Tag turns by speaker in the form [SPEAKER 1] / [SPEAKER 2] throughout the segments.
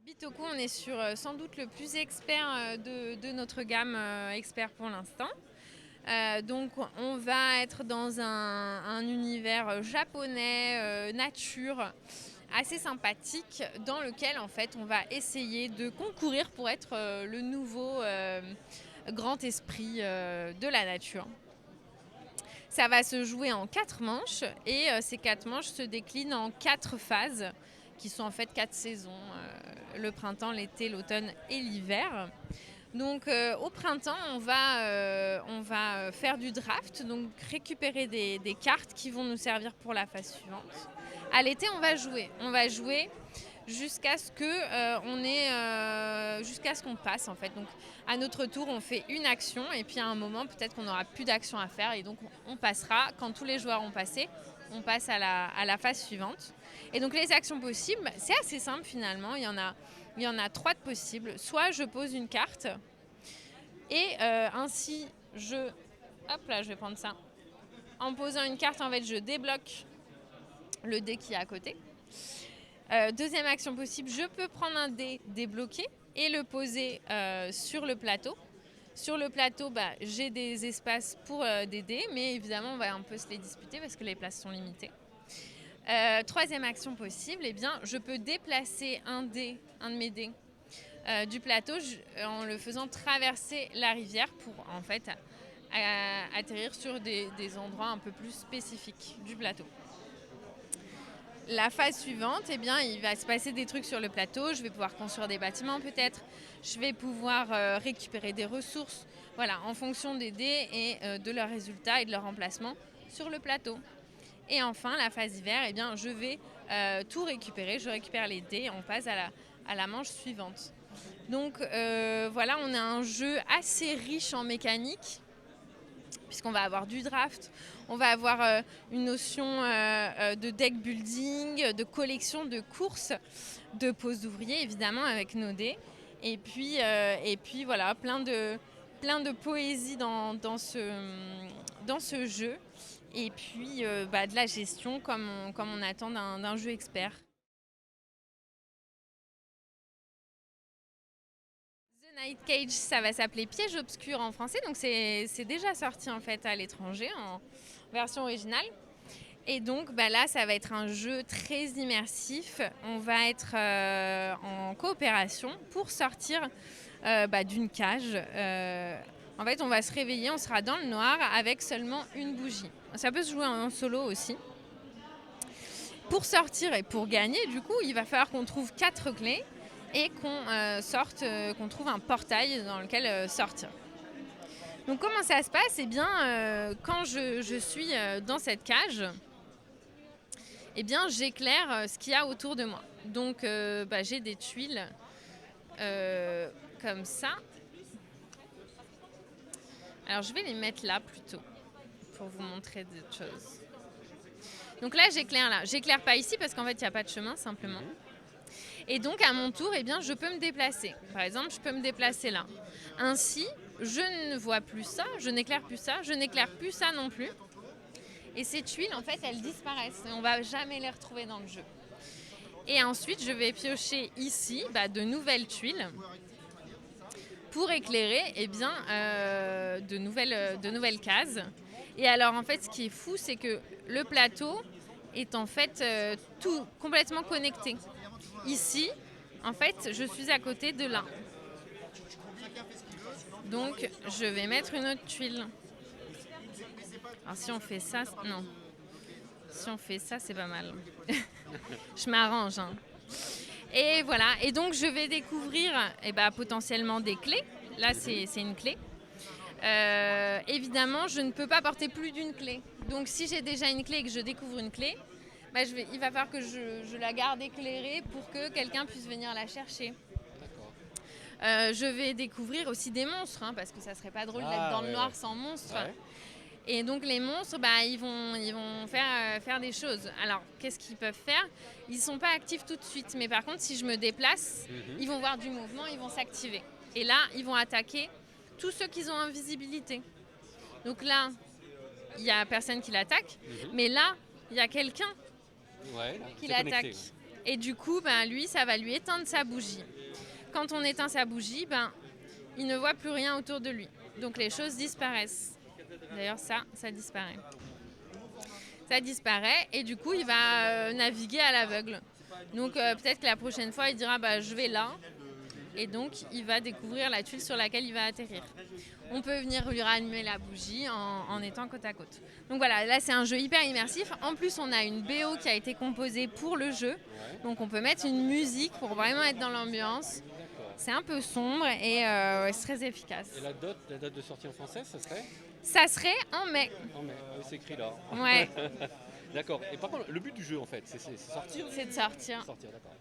[SPEAKER 1] Bitoku, on est sur sans doute le plus expert de notre gamme expert pour l'instant. Donc on va être dans un univers japonais, nature, assez sympathique, dans lequel en fait on va essayer de concourir pour être le nouveau grand esprit de la nature. Ça va se jouer en 4 manches et ces 4 manches se déclinent en 4 phases qui sont en fait 4 saisons, le printemps, l'été, l'automne et l'hiver. Donc au printemps, on va faire du draft, donc récupérer des cartes qui vont nous servir pour la phase suivante. À l'été, on va jouer. On va jouer jusqu'à ce jusqu'à ce qu'on passe en fait. Donc à notre tour, on fait une action et puis à un moment, peut-être qu'on n'aura plus d'action à faire et donc on passera. Quand tous les joueurs ont passé, on passe à la phase suivante. Et donc les actions possibles, c'est assez simple finalement. Il y en a 3 de possibles. Soit je pose une carte et ainsi hop là, je vais prendre ça. En posant une carte, en fait, je débloque le dé qui est à côté. Deuxième action possible, je peux prendre un dé débloqué et le poser sur le plateau. Sur le plateau, j'ai des espaces pour des dés, mais évidemment, on va un peu se les disputer parce que les places sont limitées. Troisième action possible, eh bien, je peux déplacer un de mes dés du plateau en le faisant traverser la rivière pour en fait atterrir sur des endroits un peu plus spécifiques du plateau. La phase suivante, eh bien, il va se passer des trucs sur le plateau. Je vais pouvoir construire des bâtiments peut-être. Je vais pouvoir récupérer des ressources, voilà, en fonction des dés et de leurs résultats et de leur emplacement sur le plateau. Et enfin, la phase hiver, eh bien, je vais tout récupérer. Je récupère les dés, on passe à la manche suivante. Donc voilà, on a un jeu assez riche en mécanique, puisqu'on va avoir du draft, on va avoir une notion de deck building, de collection, de courses, de pose d'ouvriers évidemment avec nos dés. Et puis voilà, plein de poésie dans ce jeu. Et puis de la gestion comme on attend d'un jeu expert. The Night Cage, ça va s'appeler Piège obscur en français, donc c'est déjà sorti en fait à l'étranger en version originale. Et donc là, ça va être un jeu très immersif. On va être en coopération pour sortir d'une cage. En fait, on va se réveiller, on sera dans le noir avec seulement une bougie. Ça peut se jouer en solo aussi. Pour sortir et pour gagner, du coup, il va falloir qu'on trouve 4 clés et qu'on trouve un portail dans lequel sortir. Donc comment ça se passe ? Eh bien, quand je suis dans cette cage, eh bien, j'éclaire ce qu'il y a autour de moi. Donc j'ai des tuiles comme ça. Alors je vais les mettre là plutôt pour vous montrer des choses. Donc là, j'éclaire là. J'éclaire pas ici parce qu'en fait, il n'y a pas de chemin simplement. Et donc, à mon tour, eh bien, je peux me déplacer. Par exemple, je peux me déplacer là. Ainsi, je ne vois plus ça, je n'éclaire plus ça, je n'éclaire plus ça non plus. Et ces tuiles, en fait, elles disparaissent. Et on ne va jamais les retrouver dans le jeu. Et ensuite, je vais piocher ici de nouvelles tuiles pour éclairer de nouvelles cases. Et alors, en fait, ce qui est fou, c'est que le plateau est en fait tout complètement connecté. Ici, en fait, je suis à côté de là. Donc, je vais mettre une autre tuile. Alors, si on fait ça, non. Si on fait ça, c'est pas mal. Je m'arrange. Hein. Et voilà. Et donc, je vais découvrir potentiellement des clés. Là, c'est une clé. Évidemment, je ne peux pas porter plus d'une clé. Donc, si j'ai déjà une clé et que je découvre une clé, il va falloir que je la garde éclairée pour que quelqu'un puisse venir la chercher. Je vais découvrir aussi des monstres, parce que ça serait pas drôle d'être dans le noir sans monstres. Ouais. Et donc les monstres, ils vont faire des choses. Alors, qu'est-ce qu'ils peuvent faire ? Ils ne sont pas actifs tout de suite. Mais par contre, si je me déplace, ils vont voir du mouvement, ils vont s'activer. Et là, ils vont attaquer tous ceux qui ont invisibilité. Donc là, il n'y a personne qui l'attaque. Mais là, il y a quelqu'un qui l'attaque. Et du coup, lui, ça va lui éteindre sa bougie. Quand on éteint sa bougie, il ne voit plus rien autour de lui. Donc les choses disparaissent. D'ailleurs, ça disparaît. Ça disparaît et du coup, il va naviguer à l'aveugle. Donc peut-être que la prochaine fois, il dira je vais là. Et donc, il va découvrir la tuile sur laquelle il va atterrir. On peut venir lui rallumer la bougie en étant côte à côte. Donc voilà, là c'est un jeu hyper immersif. En plus, on a une BO qui a été composée pour le jeu. Donc on peut mettre une musique pour vraiment être dans l'ambiance. C'est un peu sombre et c'est très efficace.
[SPEAKER 2] Et la date de sortie en français, ça serait ?
[SPEAKER 1] Ça serait en mai.
[SPEAKER 2] En mai, c'est écrit là.
[SPEAKER 1] Ouais.
[SPEAKER 2] D'accord. Et par contre, le but du jeu en fait, c'est sortir ?
[SPEAKER 1] C'est de sortir.
[SPEAKER 2] Sortir, d'accord.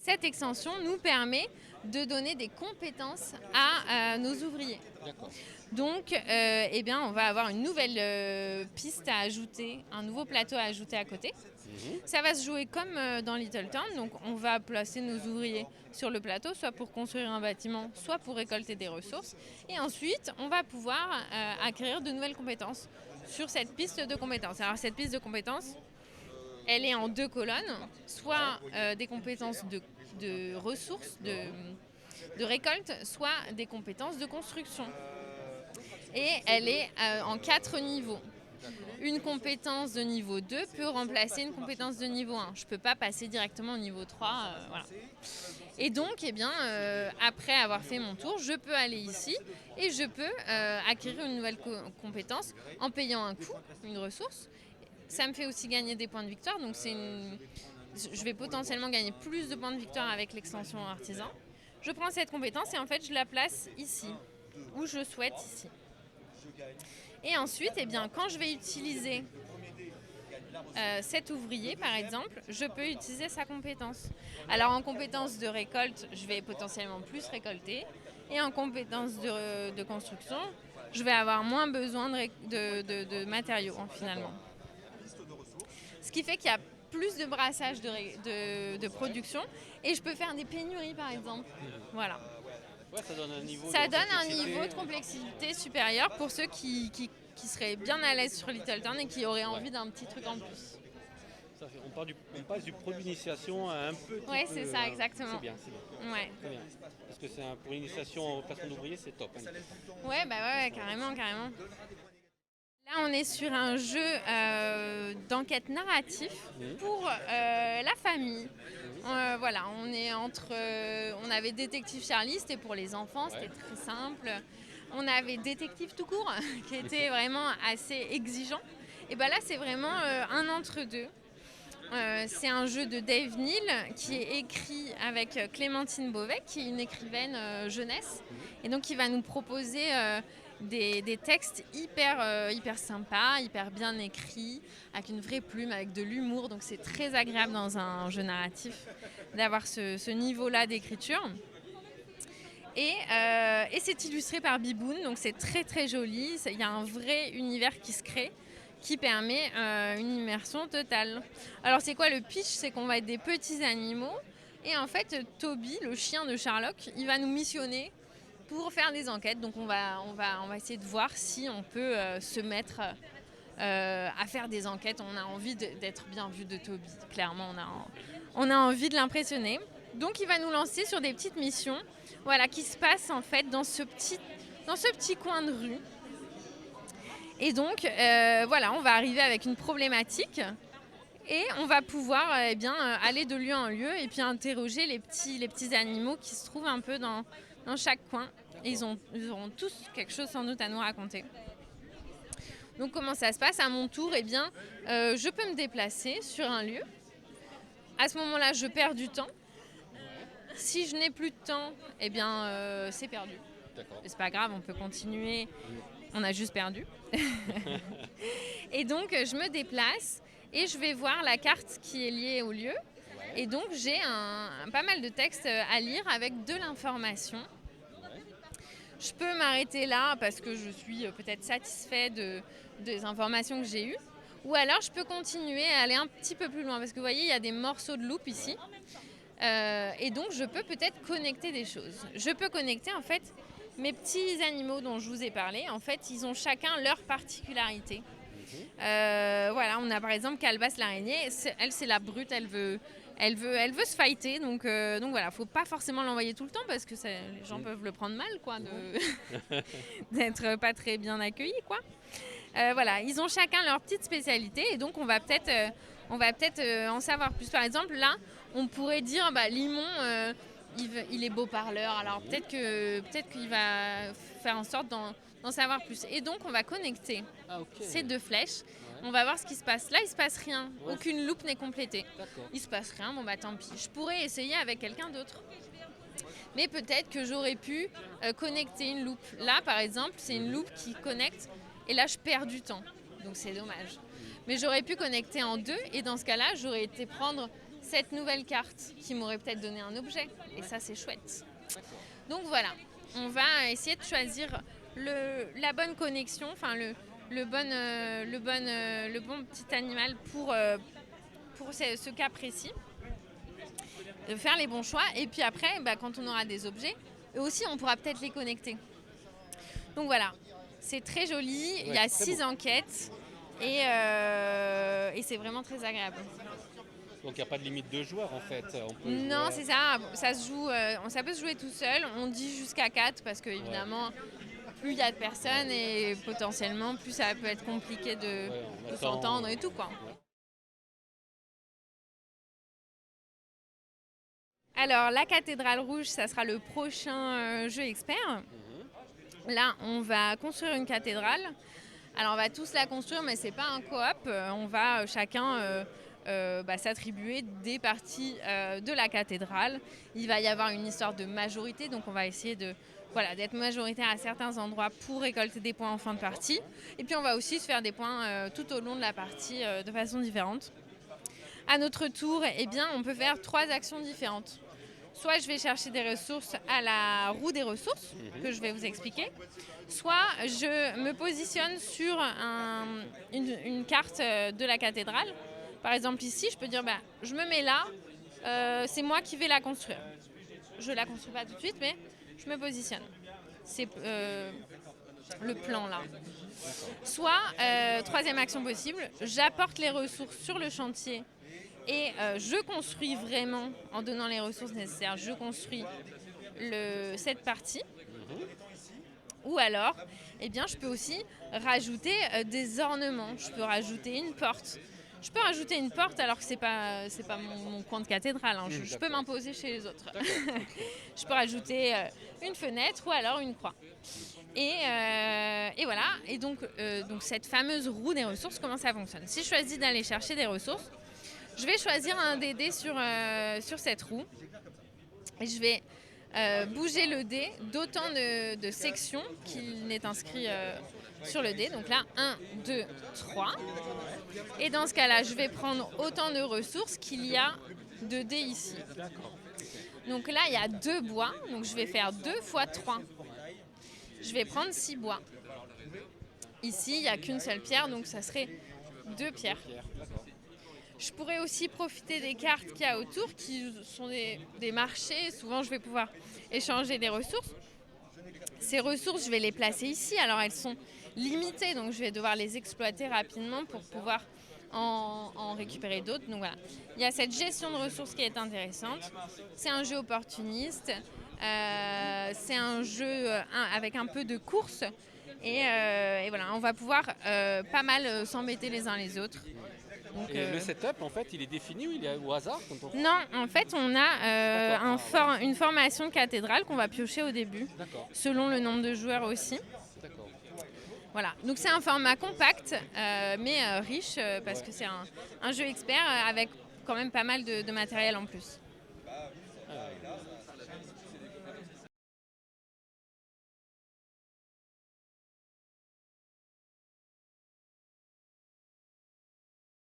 [SPEAKER 1] Cette extension nous permet de donner des compétences à nos ouvriers.
[SPEAKER 2] D'accord.
[SPEAKER 1] Donc, on va avoir une nouvelle piste à ajouter, un nouveau plateau à ajouter à côté. Ça va se jouer comme dans Little Town. Donc, on va placer nos ouvriers sur le plateau, soit pour construire un bâtiment, soit pour récolter des ressources. Et ensuite, on va pouvoir acquérir de nouvelles compétences sur cette piste de compétences. Alors, cette piste de compétences, elle est en 2 colonnes, soit des compétences de ressources, de récolte, soit des compétences de construction. Et elle est en 4 niveaux. Une compétence de niveau 2 peut remplacer une compétence de niveau 1. Je ne peux pas passer directement au niveau 3. Voilà. Et donc, après avoir fait mon tour, je peux aller ici et je peux acquérir une nouvelle compétence en payant un coût, une ressource. Ça me fait aussi gagner des points de victoire. Donc, je vais potentiellement gagner plus de points de victoire avec l'extension artisan. Je prends cette compétence et en fait, je la place ici, où je souhaite ici. Et ensuite, quand je vais utiliser cet ouvrier, par exemple, je peux utiliser sa compétence. Alors, en compétence de récolte, je vais potentiellement plus récolter. Et en compétence de construction, je vais avoir moins besoin de matériaux, finalement. Ce qui fait qu'il y a plus de brassage de production et je peux faire des pénuries, par exemple. Voilà.
[SPEAKER 2] Ouais, ça donne un
[SPEAKER 1] niveau de complexité supérieur pour ceux qui seraient bien à l'aise sur Little Town et qui auraient envie d'un petit truc en plus.
[SPEAKER 2] On passe du produit d'initiation à un petit peu...
[SPEAKER 1] Oui, c'est ça, exactement.
[SPEAKER 2] C'est bien.
[SPEAKER 1] Ouais.
[SPEAKER 2] Très bien. Parce que pour l'initiation au placement d'ouvrier, c'est top.
[SPEAKER 1] Ouais, carrément. Là, on est sur un jeu d'enquête narratif pour la famille. On avait Détective Charlie, c'était pour les enfants, c'était très simple. On avait Détective tout court, qui était vraiment assez exigeant. Et là, c'est vraiment un entre-deux. C'est un jeu de Dave Neal qui est écrit avec Clémentine Beauvais, qui est une écrivaine jeunesse. Et donc, il va nous proposer des textes hyper sympas, hyper bien écrits, avec une vraie plume, avec de l'humour. Donc, c'est très agréable dans un jeu narratif d'avoir ce niveau-là d'écriture. Et c'est illustré par Biboun, donc c'est très très joli. Il y a un vrai univers qui se crée, qui permet une immersion totale. Alors c'est quoi le pitch ? C'est qu'on va être des petits animaux et en fait Toby, le chien de Sherlock, il va nous missionner pour faire des enquêtes. Donc on va essayer de voir si on peut se mettre à faire des enquêtes. On a envie d'être bien vu de Toby, clairement on a envie de l'impressionner. Donc il va nous lancer sur des petites missions qui se passent en fait dans ce petit coin de rue. Et donc, on va arriver avec une problématique et on va pouvoir aller de lieu en lieu et puis interroger les petits animaux qui se trouvent un peu dans chaque coin. Et ils auront tous quelque chose sans doute à nous raconter. Donc, comment ça se passe ? À mon tour, je peux me déplacer sur un lieu. À ce moment-là, je perds du temps. Si je n'ai plus de temps, c'est perdu.
[SPEAKER 2] D'accord.
[SPEAKER 1] C'est pas grave, on peut continuer. On a juste perdu. Et donc, je me déplace et je vais voir la carte qui est liée au lieu. Et donc, j'ai pas mal de textes à lire avec de l'information. Je peux m'arrêter là parce que je suis peut-être satisfait des informations que j'ai eues. Ou alors, je peux continuer à aller un petit peu plus loin. Parce que vous voyez, il y a des morceaux de loupe ici. Et donc, je peux peut-être connecter des choses. Je peux connecter, en fait, mes petits animaux dont je vous ai parlé. En fait, ils ont chacun leur particularité. Voilà, on a par exemple Calebasse l'araignée. Elle, c'est la brute, elle veut se fighter. Donc voilà, faut pas forcément l'envoyer tout le temps parce que les gens peuvent le prendre mal, quoi, d'être pas très bien accueillis, quoi. Voilà, ils ont chacun leur petite spécialité et donc on va peut-être en savoir plus. Par exemple, là, on pourrait dire, Limon, il est beau parleur, alors peut-être qu'il va faire en sorte d'en savoir plus. Et donc, on va connecter ces deux flèches. On va voir ce qui se passe. Là, il ne se passe rien. Aucune loupe n'est complétée. Il ne se passe rien, tant pis. Je pourrais essayer avec quelqu'un d'autre. Mais peut-être que j'aurais pu connecter une loupe. Là, par exemple, c'est une loupe qui connecte. Et là, je perds du temps. Donc, c'est dommage. Mais j'aurais pu connecter en deux. Et dans ce cas-là, j'aurais été prendre cette nouvelle carte qui m'aurait peut-être donné un objet. Et ça, c'est chouette. Donc, voilà. On va essayer de choisir la bonne connexion, enfin le bon petit animal pour ce cas précis. Faire les bons choix. Et puis après, quand on aura des objets, eux aussi, on pourra peut-être les connecter. Donc, voilà. C'est très joli, il y a 6 enquêtes et c'est vraiment très agréable.
[SPEAKER 2] Donc il n'y a pas de limite de joueurs en fait.
[SPEAKER 1] Non, c'est ça, ça peut se jouer tout seul, on dit jusqu'à 4 parce que évidemment plus il y a de personnes et potentiellement plus ça peut être compliqué de s'entendre et tout, quoi. Alors la cathédrale rouge, ça sera le prochain jeu expert. Là, on va construire une cathédrale. Alors, on va tous la construire, mais ce n'est pas un coop. On va chacun s'attribuer des parties de la cathédrale. Il va y avoir une histoire de majorité, donc on va essayer d'être majoritaire à certains endroits pour récolter des points en fin de partie. Et puis, on va aussi se faire des points tout au long de la partie de façon différente. À notre tour, on peut faire 3 actions différentes. Soit je vais chercher des ressources à la roue des ressources, que je vais vous expliquer. Soit je me positionne sur une carte de la cathédrale. Par exemple ici, je peux dire, je me mets là, c'est moi qui vais la construire. Je ne la construis pas tout de suite, mais je me positionne. C'est le plan là. Soit, troisième action possible, j'apporte les ressources sur le chantier. Et je construis vraiment, en donnant les ressources nécessaires, je construis cette partie. Ou alors, je peux aussi rajouter des ornements. Je peux rajouter une porte. Je peux rajouter une porte alors que c'est pas mon coin de cathédrale. Hein. Je peux m'imposer chez les autres. Je peux rajouter une fenêtre ou alors une croix. Et voilà. Et donc cette fameuse roue des ressources, comment ça fonctionne ? Si je choisis d'aller chercher des ressources, je vais choisir un des dés sur cette roue et je vais bouger le dé d'autant de sections qu'il n'est inscrit sur le dé. Donc là, 1, 2, 3. Et dans ce cas-là, je vais prendre autant de ressources qu'il y a de dés ici. Donc là, il y a 2 bois. Donc je vais faire 2 fois 3. Je vais prendre 6 bois. Ici, il n'y a qu'une seule pierre, donc ça serait 2 pierres. Je pourrais aussi profiter des cartes qu'il y a autour, qui sont des marchés. Souvent, je vais pouvoir échanger des ressources. Ces ressources, je vais les placer ici. Alors, elles sont limitées, donc je vais devoir les exploiter rapidement pour pouvoir en récupérer d'autres. Donc voilà, il y a cette gestion de ressources qui est intéressante. C'est un jeu opportuniste. C'est un jeu avec un peu de course. Et voilà, on va pouvoir pas mal s'embêter les uns les autres.
[SPEAKER 2] Donc, et le setup, en fait, il est défini ou il est au hasard quand on...
[SPEAKER 1] Non, en fait, on a une formation de cathédrale qu'on va piocher au début, selon le nombre de joueurs aussi.
[SPEAKER 2] D'accord.
[SPEAKER 1] Voilà, donc c'est un format compact, mais riche, parce que c'est un jeu expert avec quand même pas mal de matériel en plus.